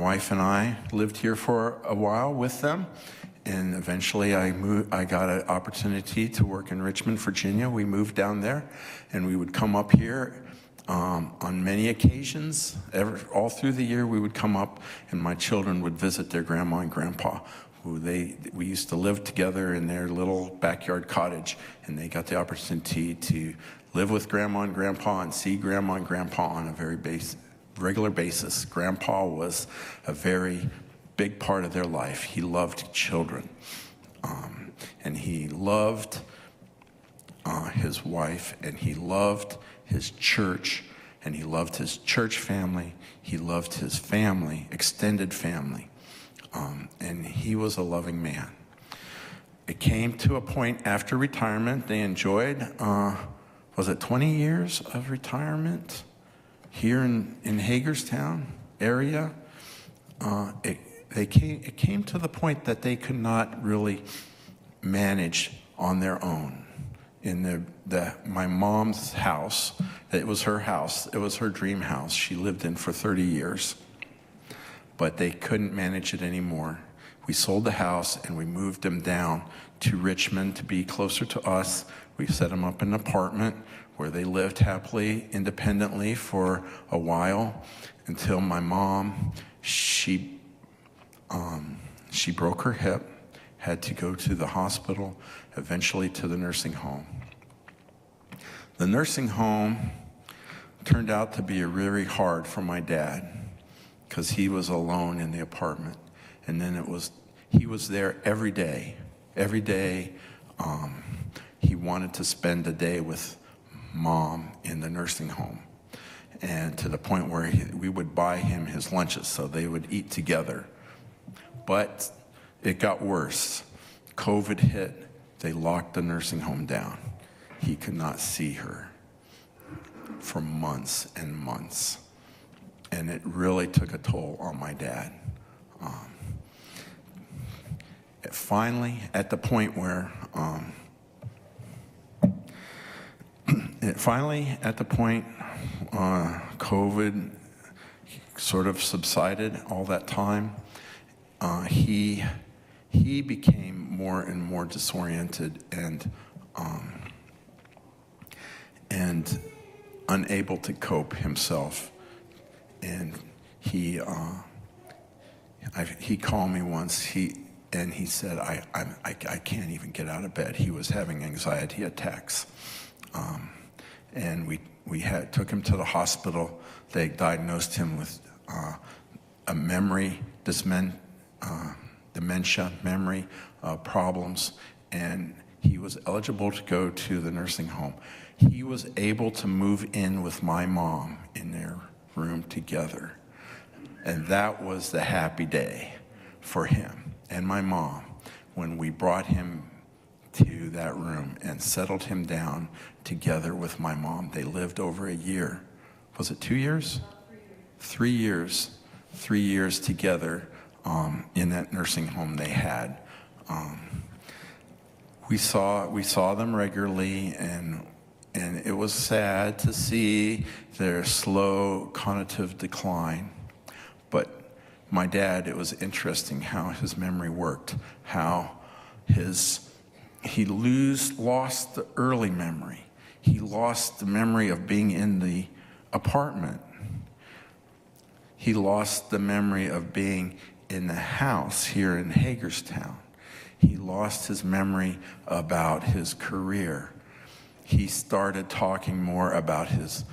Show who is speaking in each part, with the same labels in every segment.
Speaker 1: wife and I lived here for a while with them, and eventually I got an opportunity to work in Richmond, Virginia. We moved down there, and we would come up here on many occasions. All through the year, we would come up, and my children would visit their grandma and grandpa, we used to live together in their little backyard cottage, and they got the opportunity to live with grandma and grandpa and see grandma and grandpa on a very regular basis. Grandpa was a very big part of their life. He loved children, and he loved his wife, and he loved his church, and he loved his church family. He loved his family, extended family, and he was a loving man. It came to a point after retirement. They enjoyed, was it 20 years of retirement here in Hagerstown area? It came to the point that they could not really manage on their own. In my mom's house, it was her house, it was her dream house. She lived in for 30 years, but they couldn't manage it anymore. We sold the house and we moved them down to Richmond to be closer to us. We set them up in an apartment where they lived happily, independently for a while until my mom, she broke her hip, had to go to the hospital, eventually to the nursing home. The nursing home turned out to be really hard for my dad because he was alone in the apartment. And then he was there every day. Every day, he wanted to spend a day with Mom in the nursing home. And to the point where we would buy him his lunches so they would eat together. But it got worse. COVID hit. They locked the nursing home down. He could not see her for months and months. And it really took a toll on my dad. Finally, at the point where COVID sort of subsided all that time, he became more and more disoriented and unable to cope himself. And he called me once. And he said, I can't even get out of bed. He was having anxiety attacks. And we took him to the hospital. They diagnosed him with a dementia, memory problems, and he was eligible to go to the nursing home. He was able to move in with my mom in their room together. And that was the happy day for him and my mom when we brought him to that room and settled him down together with my mom. They lived over a year. Was it 2 years? 3 years. 3 years together in that nursing home they had. We saw them regularly, and it was sad to see their slow cognitive decline. But my dad, it was interesting how his memory worked, how he lost the early memory. He lost the memory of being in the apartment. He lost the memory of being in the house here in Hagerstown. He lost his memory about his career. He started talking more about his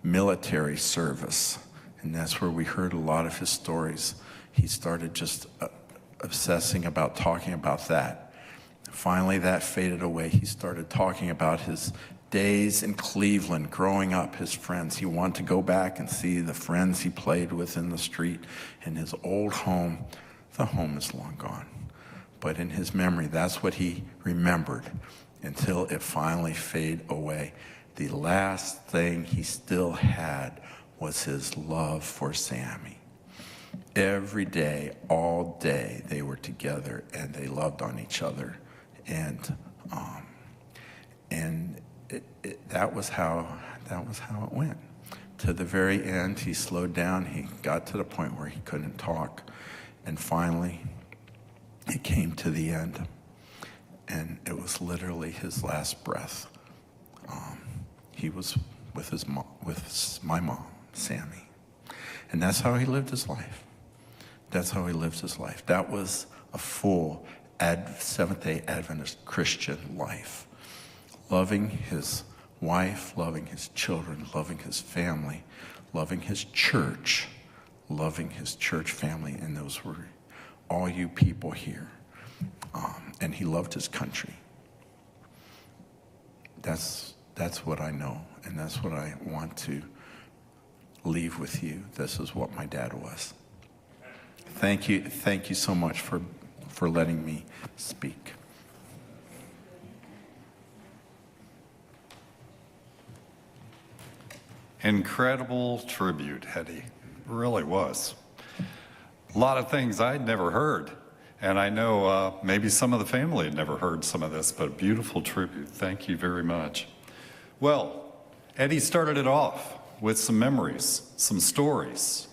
Speaker 1: military service, and that's where we heard a lot of his stories. He started just obsessing about talking about that. Finally, that faded away. He started talking about his days in Cleveland, growing up, his friends. He wanted to go back and see the friends he played with in the street and his old home. The home is long gone. But in his memory, that's what he remembered until it finally faded away. The last thing he still had was his love for Sammy. Every day, all day, they were together and they loved on each other. And that was how it went. to the very end, he slowed down. He got to the point where he couldn't talk. And finally, it came to the end. And it was literally his last breath. He was with his mom, my mom, Sammy. And that's how he lived his life. That's how he lived his life. That was a full Seventh-day Adventist Christian life. Loving his wife, loving his children, loving his family, loving his church family, and those were all you people here. And he loved his country. That's what I know, and that's what I want to leave with you. This is what my dad was. Thank you so much for letting me speak.
Speaker 2: Incredible tribute, Hetty. Really was. A lot of things I'd never heard. And I know maybe some of the family had never heard some of this, but a beautiful tribute. Thank you very much. Well, Eddie started it off with some memories, some stories.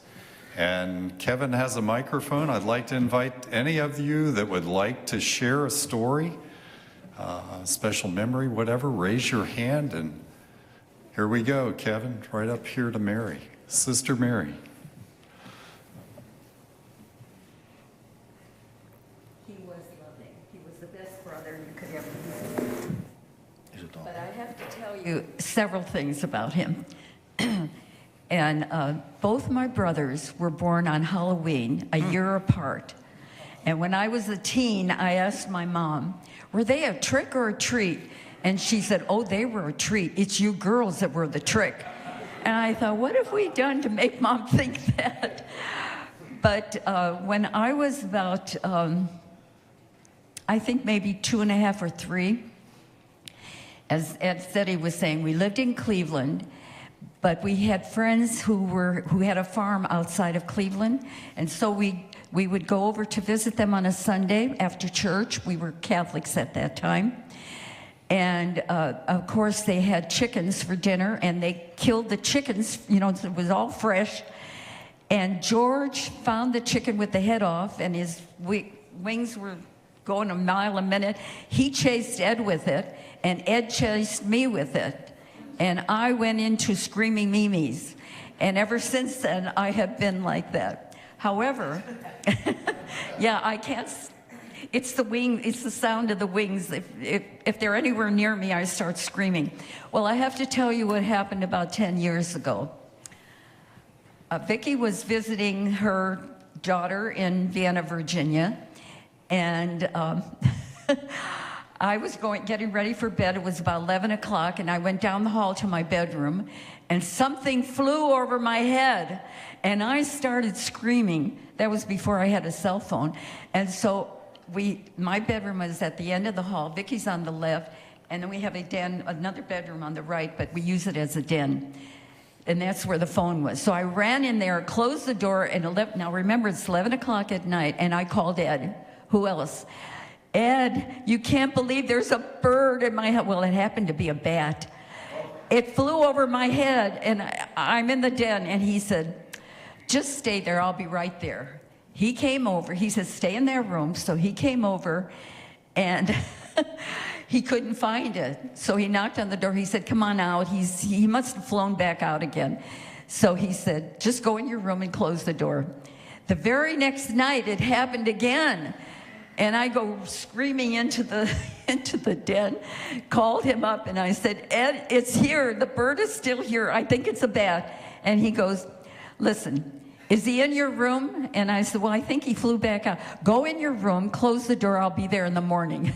Speaker 2: And Kevin has a microphone. I'd like to invite any of you that would like to share a story, a special memory, whatever, raise your hand. And here we go, Kevin, right up here to Mary, Sister Mary.
Speaker 3: He was loving. He was the best brother you could ever meet. But I have to tell you several things about him. And both my brothers were born on Halloween, a year apart. And when I was a teen, I asked my mom, were they a trick or a treat? And she said, oh, they were a treat. It's you girls that were the trick. And I thought, what have we done to make Mom think that? But when I was about, I think maybe 2.5 or 3, as Ed said, he was saying, we lived in Cleveland, but we had friends who had a farm outside of Cleveland, and so we would go over to visit them on a Sunday after church. We were Catholics at that time. And of course, they had chickens for dinner, and they killed the chickens, you know, it was all fresh. And George found the chicken with the head off, and his wings were going a mile a minute. He chased Ed with it, and Ed chased me with it. And I went into screaming Mimis. And ever since then, I have been like that. However, yeah, I can't, it's the sound of the wings. If they're anywhere near me, I start screaming. Well, I have to tell you what happened about 10 years ago. Vicki was visiting her daughter in Vienna, Virginia, and I was getting ready for bed. It was about 11 o'clock, and I went down the hall to my bedroom, and something flew over my head, and I started screaming. That was before I had a cell phone. And so my bedroom was at the end of the hall. Vicky's on the left, and then we have a den, another bedroom on the right, but we use it as a den. And that's where the phone was. So I ran in there, closed the door, and now remember, it's 11 o'clock at night, and I called Ed. Who else? Ed, you can't believe there's a bird in my head. Well, it happened to be a bat. It flew over my head, and I'm in the den, and he said, just stay there, I'll be right there. He came over, he said, stay in their room. So he came over, and he couldn't find it. So he knocked on the door, he said, come on out. He must have flown back out again. So he said, just go in your room and close the door. The very next night, it happened again. And I go screaming into the den, called him up, and I said, Ed, it's here. The bird is still here. I think it's a bat. And he goes, listen, is he in your room? And I said, well, I think he flew back out. Go in your room, close the door. I'll be there in the morning.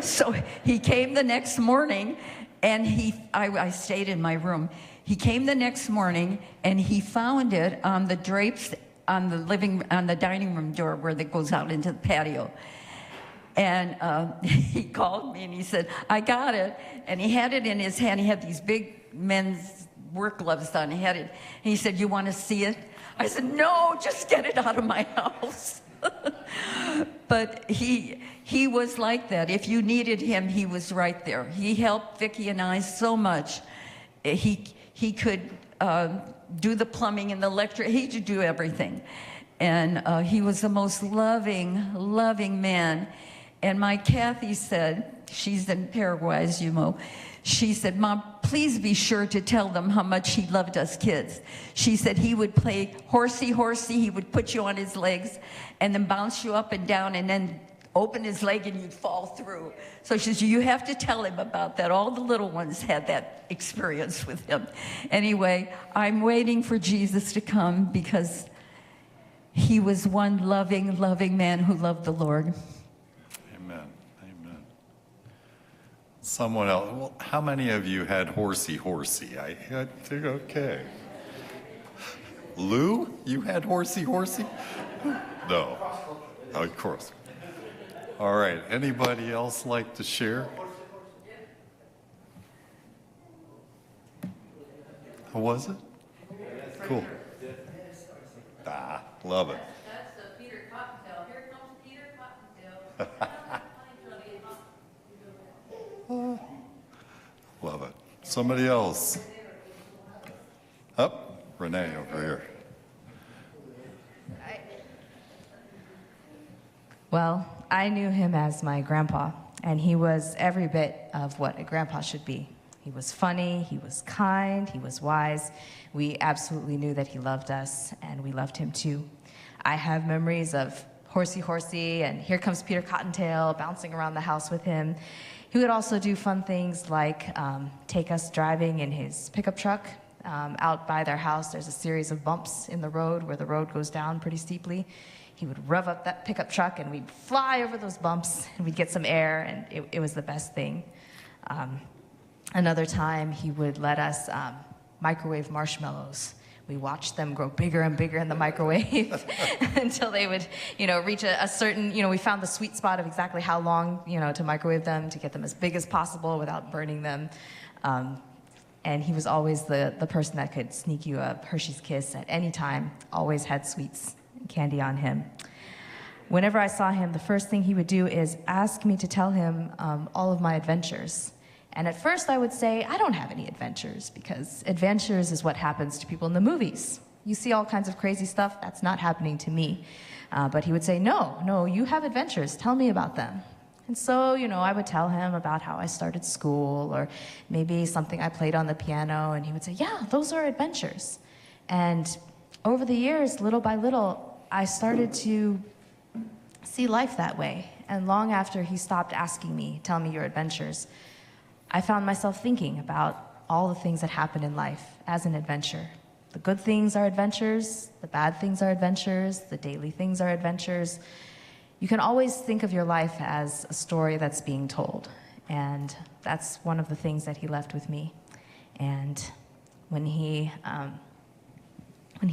Speaker 3: So he came the next morning, and I stayed in my room. He came the next morning, and he found it on the drapes on the dining room door where that goes out into the patio. And he called me and he said, I got it. And he had it in his hand. He had these big men's work gloves on. He had it. And he said, you want to see it? I said, no, just get it out of my house. But he was like that. If you needed him, he was right there. He helped Vicki and I so much. He could do the plumbing and the electric. He could do everything. And he was the most loving, loving man. And my Kathy said, she's in Paraguay, as you know, she said, Mom, please be sure to tell them how much he loved us kids. She said he would play horsey, horsey. He would put you on his legs and then bounce you up and down and then open his leg and you'd fall through. So she said, you have to tell him about that. All the little ones had that experience with him. Anyway, I'm waiting for Jesus to come because he was one loving, loving man who loved the Lord.
Speaker 2: Amen. Amen. Someone else. Well, how many of you had horsey, horsey? I think, okay. Lou, you had horsey, horsey? No. Of course. All right. Anybody else like to share? How was it? Cool. Ah, love it.
Speaker 3: That's the Peter Cottontail. Here comes Peter Cottontail.
Speaker 2: Love it. Somebody else. Up, Renee over here.
Speaker 4: Well, I knew him as my grandpa, and he was every bit of what a grandpa should be. He was funny, he was kind, he was wise. We absolutely knew that he loved us, and we loved him too. I have memories of horsey, horsey, and here comes Peter Cottontail bouncing around the house with him. He would also do fun things like take us driving in his pickup truck. Out by their house, there's a series of bumps in the road where the road goes down pretty steeply. He would rev up that pickup truck and we'd fly over those bumps and we'd get some air, and it was the best thing. Another time he would let us microwave marshmallows. We watched them grow bigger and bigger in the microwave until they would, reach a certain, we found the sweet spot of exactly how long, to microwave them to get them as big as possible without burning them. And he was always the person that could sneak you a Hershey's Kiss at any time, always had sweets and candy on him. Whenever I saw him, the first thing he would do is ask me to tell him all of my adventures. And at first I would say, I don't have any adventures, because adventures is what happens to people in the movies. You see all kinds of crazy stuff, that's not happening to me. But he would say, no, you have adventures, tell me about them. And so, I would tell him about how I started school, or maybe something I played on the piano, and he would say, yeah, those are adventures. And over the years, little by little, I started to see life that way. And long after he stopped asking me, tell me your adventures, I found myself thinking about all the things that happen in life as an adventure. The good things are adventures, the bad things are adventures, the daily things are adventures. You can always think of your life as a story that's being told. And that's one of the things that he left with me. And when he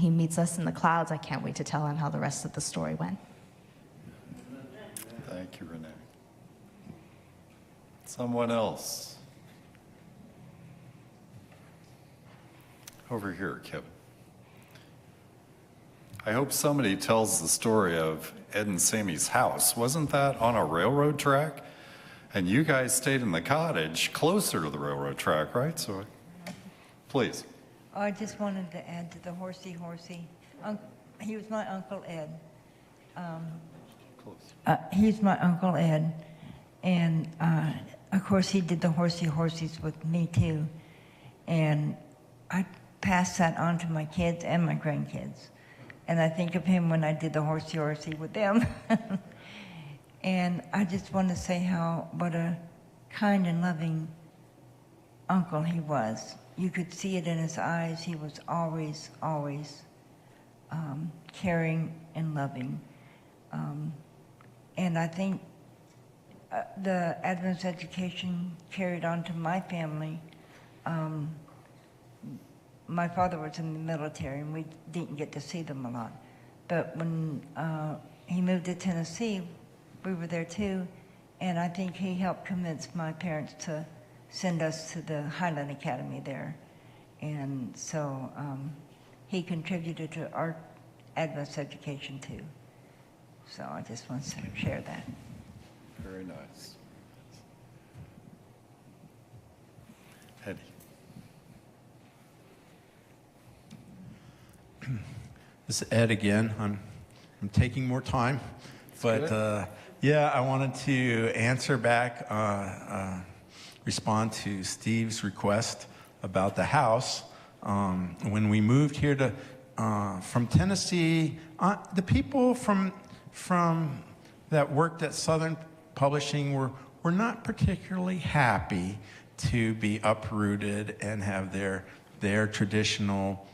Speaker 4: meets us in the clouds, I can't wait to tell him how the rest of the story went.
Speaker 2: Thank you, Renee. Someone else. Over here, Kevin. I hope somebody tells the story of Ed and Sammy's house. Wasn't that on a railroad track? And you guys stayed in the cottage closer to the railroad track, right? So, please.
Speaker 5: I just wanted to add to the horsey. He was my Uncle Ed. He's my Uncle Ed. And, of course, he did the horsies with me, too. And I passed that on to my kids and my grandkids. And I think of him when I did the horsey with them. And I just want to say what a kind and loving uncle he was. You could see it in his eyes. He was always, always caring and loving. And I think the Adventist education carried on to my family. My father was in the military, and we didn't get to see them a lot. But when he moved to Tennessee, we were there too, and I think he helped convince my parents to send us to the Highland Academy there. And so he contributed to our Adventist education too. So I just want to share that.
Speaker 2: Very nice. Hetty.
Speaker 1: This is Ed again. I'm taking more time, but yeah, I wanted to answer back, respond to Steve's request about the house. When we moved here from Tennessee, the people from that worked at Southern Publishing were not particularly happy to be uprooted and have their traditional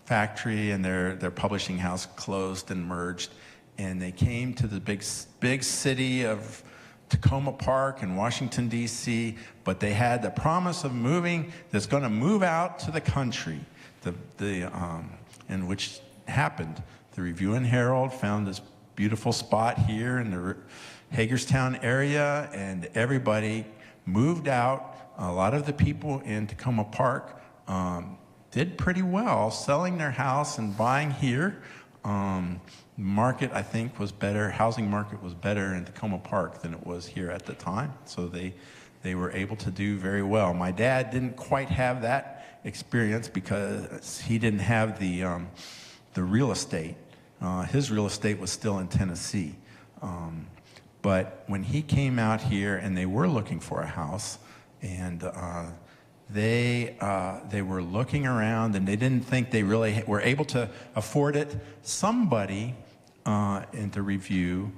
Speaker 1: factory and their publishing house closed and merged, and they came to the big city of Tacoma Park in Washington, D.C., but they had the promise of moving, that's going to move out to the country, and which happened. The Review and Herald found this beautiful spot here in the Hagerstown area, and everybody moved out. A lot of the people in Tacoma Park did pretty well, selling their house and buying here. Market, I think, was better. Housing market was better in Tacoma Park than it was here at the time. So they were able to do very well. My dad didn't quite have that experience because he didn't have the real estate. His real estate was still in Tennessee. But when he came out here and they were looking for a house, and they were looking around and they didn't think they really were able to afford it, somebody in the Review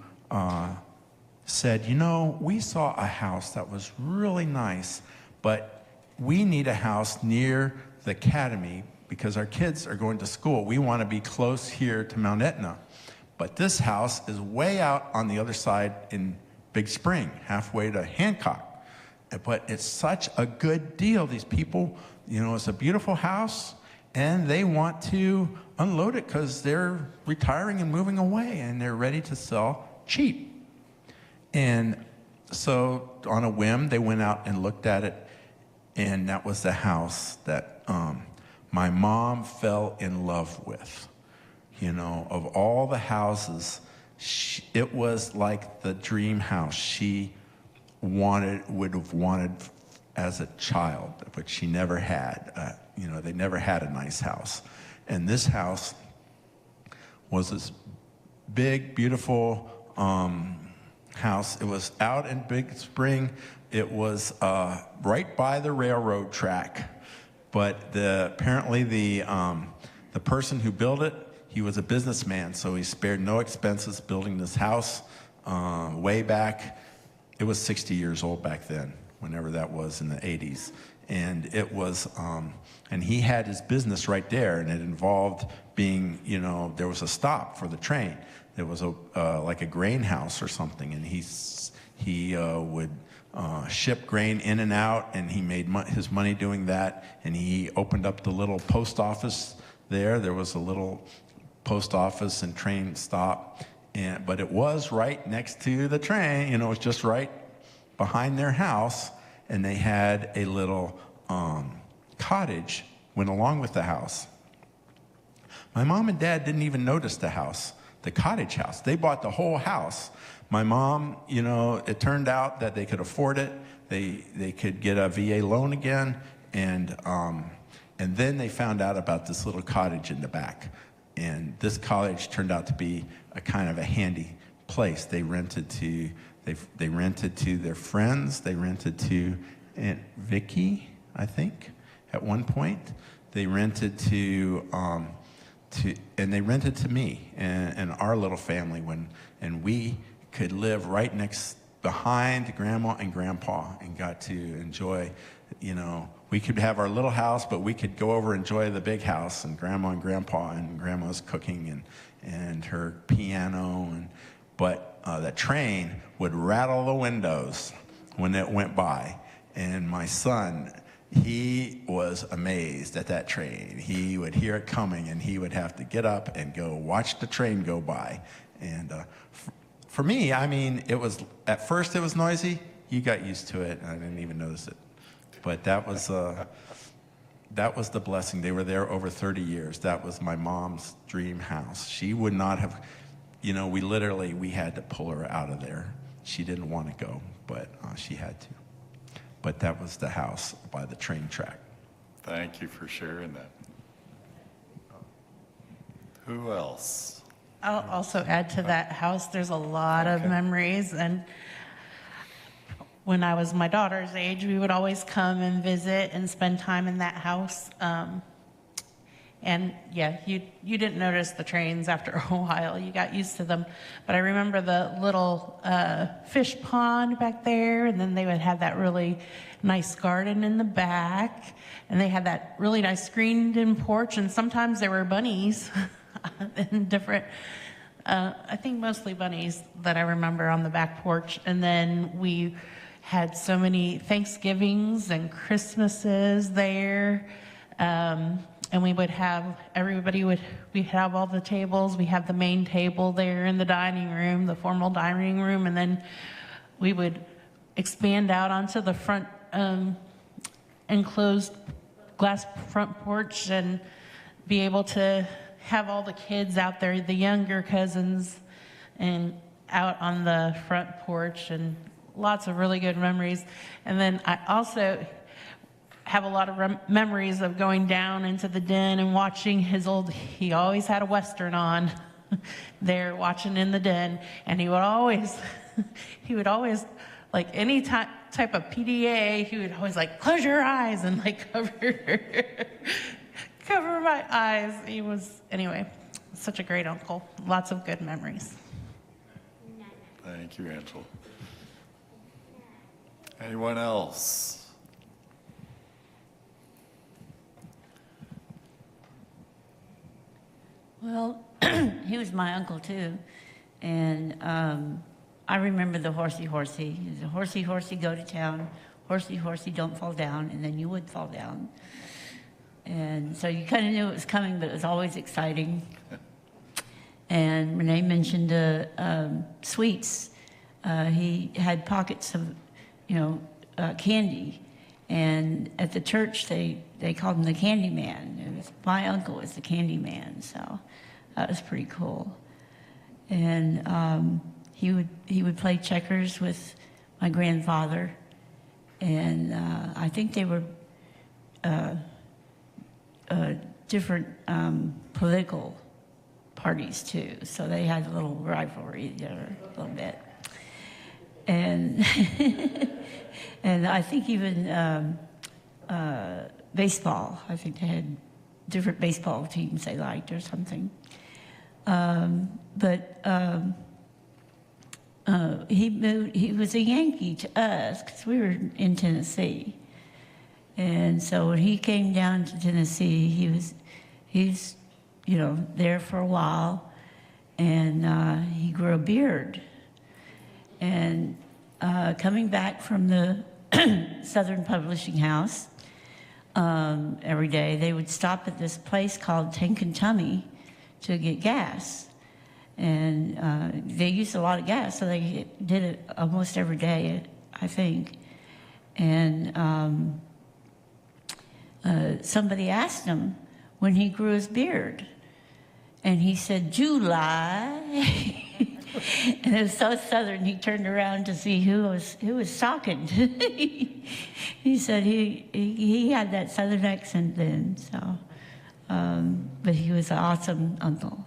Speaker 1: said, you know, we saw a house that was really nice, but we need a house near the academy because our kids are going to school. We want to be close here to Mount Etna. But this house is way out on the other side in Big Spring, halfway to Hancock. But it's such a good deal. These people, you know, it's a beautiful house, and they want to unload it because they're retiring and moving away, and they're ready to sell cheap. And so on a whim, they went out and looked at it, and that was the house that my mom fell in love with. You know, of all the houses, it was like the dream house she would have wanted as a child, but she never had. You know, they never had a nice house. And this house was this big, beautiful house. It was out in Big Spring. It was right by the railroad track. But apparently the person who built it, he was a businessman, so he spared no expenses building this house way back. It was 60 years old back then, whenever that was in the 80s. And it was, and he had his business right there, and it involved being, you know, there was a stop for the train. There was like a grain house or something, and he would ship grain in and out, and he made his money doing that. And he opened up the little post office there. There was a little post office and train stop, but it was right next to the train. You know, it was just right behind their house, and they had a little cottage went along with the house. My mom and dad didn't even notice the house, the cottage house. They bought the whole house. My mom, you know, it turned out that they could afford it. They could get a VA loan again, and then they found out about this little cottage in the back. And this cottage turned out to be a kind of a handy place. They rented to their friends. They rented to Aunt Vicky, I think, at one point. They rented and they rented to me and our little family and we could live right behind Grandma and Grandpa and got to enjoy, you know, we could have our little house, but we could go over and enjoy the big house and Grandma and Grandpa and Grandma's cooking and her piano. But the train would rattle the windows when it went by. And my son, he was amazed at that train. He would hear it coming, and he would have to get up and go watch the train go by. And for me, I mean, at first it was noisy. You got used to it, and I didn't even notice it. But that was the blessing. They were there over 30 years. That was my mom's dream house. She would not have, you know, we had to pull her out of there. She didn't want to go, but she had to. But that was the house by the train track.
Speaker 2: Thank you for sharing that. Who else?
Speaker 6: I'll also add to that house, there's a lot of
Speaker 2: Okay.
Speaker 6: memories. And when I was my daughter's age, we would always come and visit and spend time in that house. And yeah, you didn't notice the trains after a while. You got used to them. But I remember the little fish pond back there, and then they would have that really nice garden in the back, and they had that really nice screened-in porch, and sometimes there were bunnies and different, I think mostly bunnies that I remember on the back porch. And then we had so many Thanksgivings and Christmases there. And we would have, we'd have all the tables. We have the main table there in the dining room, the formal dining room, and then we would expand out onto the front enclosed glass front porch and be able to have all the kids out there, the younger cousins, and out on the front porch, and lots of really good memories. And then I also have a lot of memories of going down into the den and watching he always had a Western on there, watching in the den, and he would always, like any type of PDA, he would always like, close your eyes and like cover my eyes. Anyway, such a great uncle. Lots of good memories.
Speaker 2: Thank you, Angela. Anyone else?
Speaker 7: Well, he was my uncle too, and I remember the horsey. The horsey, go to town. Horsey, don't fall down, and then you would fall down. And so you kind of knew it was coming, but it was always exciting. And Renee mentioned sweets. He had pockets of, candy. And at the church, they called him the Candy Man. My uncle was the Candy Man, so that was pretty cool. And he would play checkers with my grandfather, and I think they were different political parties too, so they had a little rivalry there a little bit. And and I think even baseball, I think they had different baseball teams they liked or something. He was a Yankee to us because we were in Tennessee. And so when he came down to Tennessee, he's there for a while, and he grew a beard. And coming back from the Southern Publishing House every day, they would stop at this place called Tank and Tummy to get gas. And they used a lot of gas, so they did it almost every day, I think. And somebody asked him when he grew his beard, and he said, July. And it was so Southern, he turned around to see who was talking. He said he had that Southern accent then, so. But he was an awesome uncle.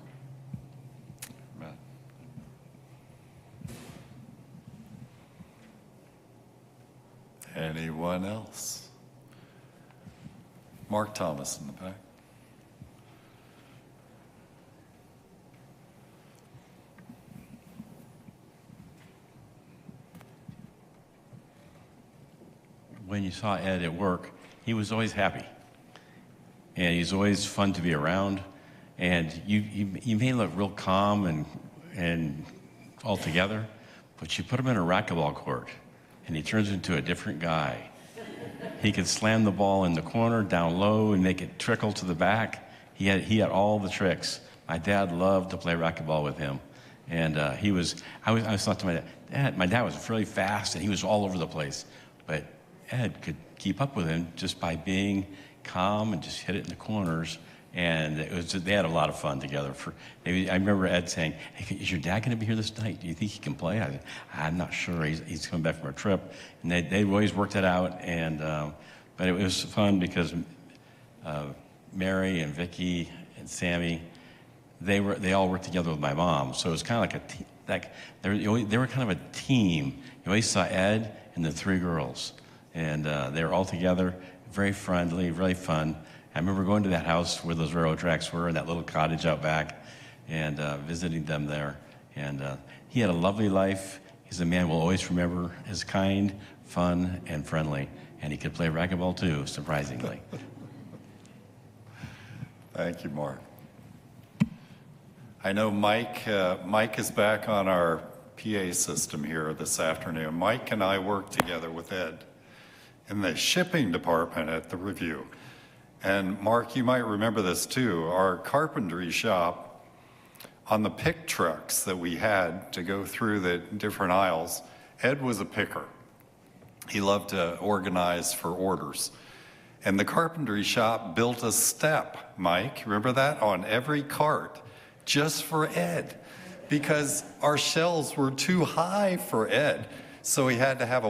Speaker 2: Anyone else? Mark Thomas in the back.
Speaker 8: When you saw Ed at work, he was always happy. And he's always fun to be around. And you may look real calm and all together, but you put him in a racquetball court, and he turns into a different guy. He could slam the ball in the corner, down low, and make it trickle to the back. He had all the tricks. My dad loved to play racquetball with him. And I was thought to my dad was really fast, and he was all over the place. But Ed could keep up with him just by being calm and just hit it in the corners. And they had a lot of fun together. I remember Ed saying, hey, is your dad going to be here this night? Do you think he can play? I'm not sure. He's coming back from a trip. And they always worked it out. And but it was fun because Mary and Vicky and Sammy, they all worked together with my mom. So it was kind of like they were kind of a team. You always saw Ed and the three girls, and they were all together, very friendly, really fun. I remember going to that house where those railroad tracks were, in that little cottage out back, and visiting them there. And he had a lovely life. He's a man we'll always remember as kind, fun, and friendly. And he could play racquetball too, surprisingly.
Speaker 2: Thank you, Mark. I know Mike is back on our PA system here this afternoon. Mike and I work together with Ed in the shipping department at the Review. And Mark, you might remember this too. Our carpentry shop, on the pick trucks that we had to go through the different aisles, Ed was a picker. He loved to organize for orders. And the carpentry shop built a step, Mike, remember that, on every cart, just for Ed, because our shelves were too high for Ed. So he had to have a